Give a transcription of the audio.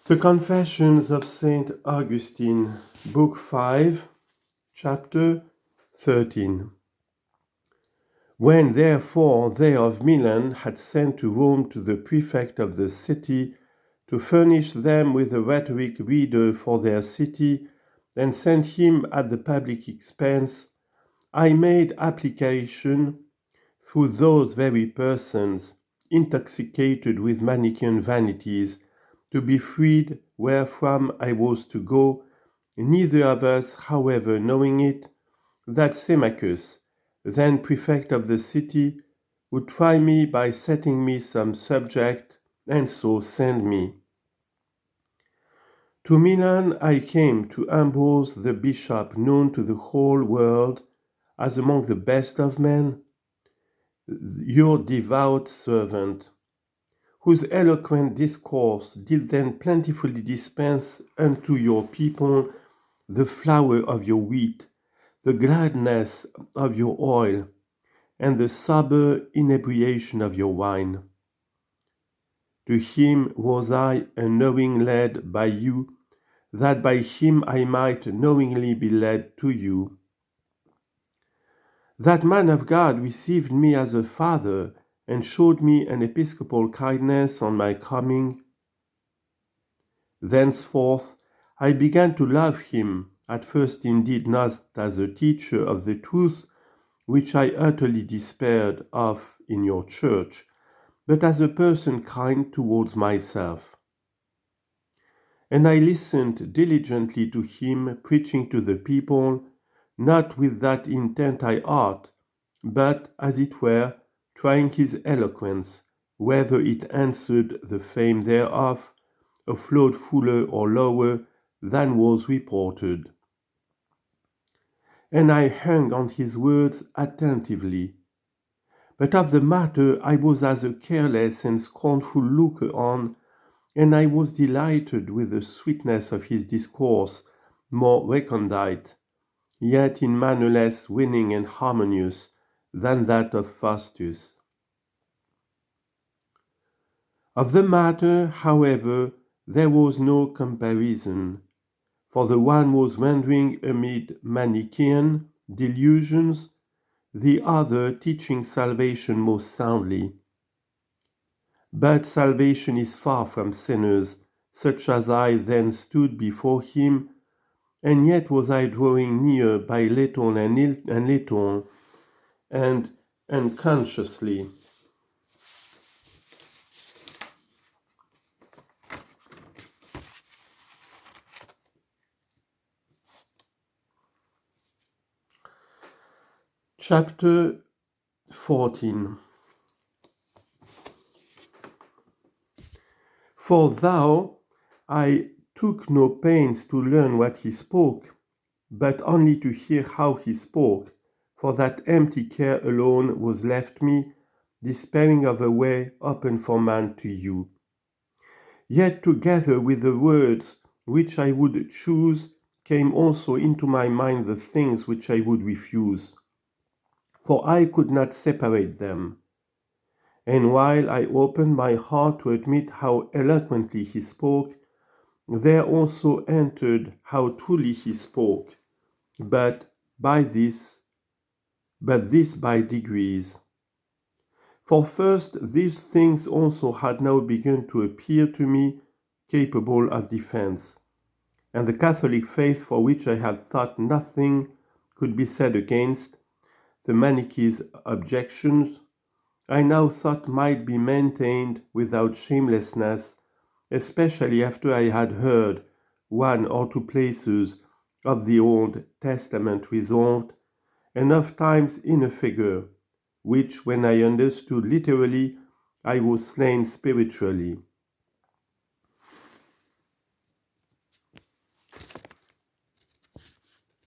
The Confessions of Saint Augustine, Book 5, Chapter 13. When therefore they of Milan had sent to Rome to the prefect of the city to furnish them with a rhetoric reader for their city, and sent him at the public expense, I made application through those very persons, intoxicated with Manichaean vanities, to be freed wherefrom I was to go, neither of us, however, knowing it, that Symmachus, then prefect of the city, would try me by setting me some subject, and so send me. To Milan I came to Ambrose the bishop, known to the whole world as among the best of men, your devout servant, whose eloquent discourse did then plentifully dispense unto your people the flour of your wheat, the gladness of your oil, and the sober inebriation of your wine. To him was I unknowing led by you, that by him I might knowingly be led to you. That man of God received me as a father, and showed me an episcopal kindness on my coming. Thenceforth I began to love him, at first indeed not as a teacher of the truth, which I utterly despaired of in your church, but as a person kind towards myself. And I listened diligently to him preaching to the people, not with that intent I ought, but, as it were, trying his eloquence, whether it answered the fame thereof, or flowed fuller or lower than was reported. And I hung on his words attentively. But of the matter I was as a careless and scornful looker on, and I was delighted with the sweetness of his discourse, more recondite, yet in manner less winning and harmonious than that of Faustus. Of the matter, however, there was no comparison, for the one was wandering amid Manichaean delusions, the other teaching salvation most soundly. But salvation is far from sinners, such as I then stood before him, and yet was I drawing near by little and little, and unconsciously. Chapter 14. For thou, I took no pains to learn what he spoke, but only to hear how he spoke, for that empty care alone was left me, despairing of a way open for man to you. Yet together with the words which I would choose came also into my mind the things which I would refuse, for I could not separate them. And while I opened my heart to admit how eloquently he spoke, there also entered how truly he spoke, but this by degrees. For first, these things also had now begun to appear to me capable of defense, and the Catholic faith, for which I had thought nothing could be said against, the Manichees' objections, I now thought might be maintained without shamelessness, especially after I had heard one or two places of the Old Testament resolved, and of times in a figure, which when I understood literally, I was slain spiritually.